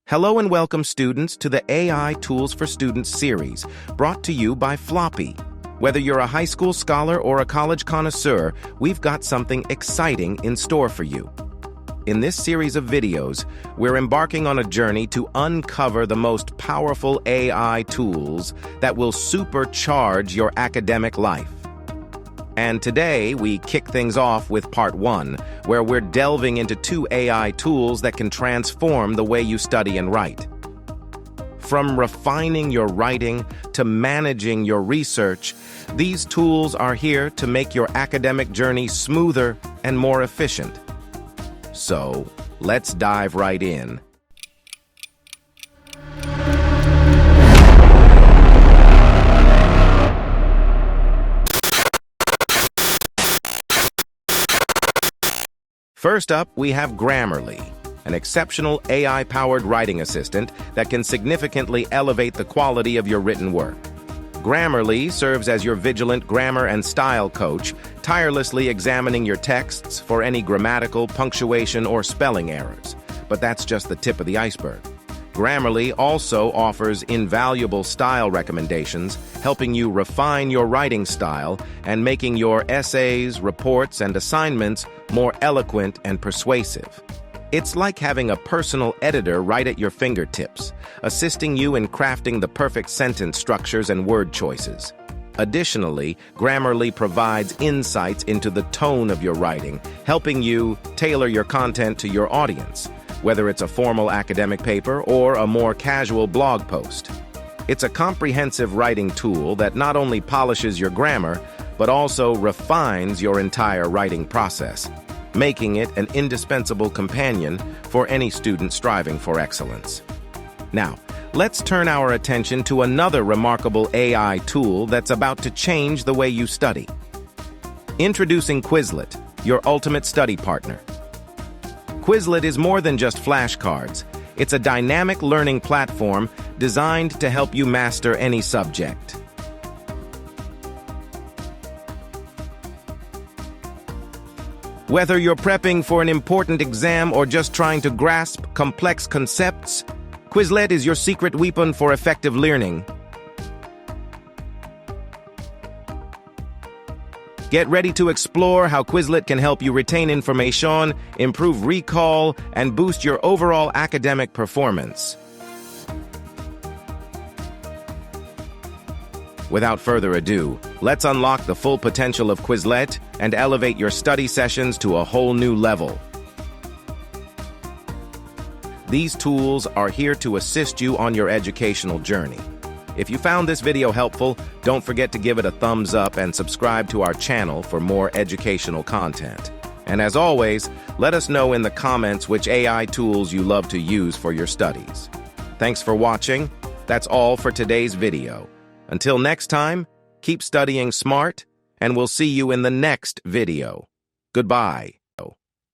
Hello and welcome, students, to the AI Tools for Students series, brought to you by Floppy. Whether you're a high school scholar or a college connoisseur, we've got something exciting in store for you. In this series of videos, we're embarking on a journey to uncover the most powerful AI tools that will supercharge your academic life. And today, we kick things off with part 1, where we're delving into 2 AI tools that can transform the way you study and write. From refining your writing to managing your research, these tools are here to make your academic journey smoother and more efficient. So, let's dive right in. First up, we have Grammarly, an exceptional AI-powered writing assistant that can significantly elevate the quality of your written work. Grammarly serves as your vigilant grammar and style coach, tirelessly examining your texts for any grammatical, punctuation, or spelling errors. But that's just the tip of the iceberg. Grammarly also offers invaluable style recommendations, helping you refine your writing style and making your essays, reports, and assignments more eloquent and persuasive. It's like having a personal editor right at your fingertips, assisting you in crafting the perfect sentence structures and word choices. Additionally, Grammarly provides insights into the tone of your writing, helping you tailor your content to your audience, whether it's a formal academic paper or a more casual blog post. It's a comprehensive writing tool that not only polishes your grammar, but also refines your entire writing process, making it an indispensable companion for any student striving for excellence. Now, let's turn our attention to another remarkable AI tool that's about to change the way you study. Introducing Quizlet, your ultimate study partner. Quizlet is more than just flashcards. It's a dynamic learning platform designed to help you master any subject. Whether you're prepping for an important exam or just trying to grasp complex concepts, Quizlet is your secret weapon for effective learning. Get ready to explore how Quizlet can help you retain information, improve recall, and boost your overall academic performance. Without further ado, let's unlock the full potential of Quizlet and elevate your study sessions to a whole new level. These tools are here to assist you on your educational journey. If you found this video helpful, don't forget to give it a thumbs up and subscribe to our channel for more educational content. And as always, let us know in the comments which AI tools you love to use for your studies. Thanks for watching. That's all for today's video. Until next time, keep studying smart, and we'll see you in the next video. Goodbye.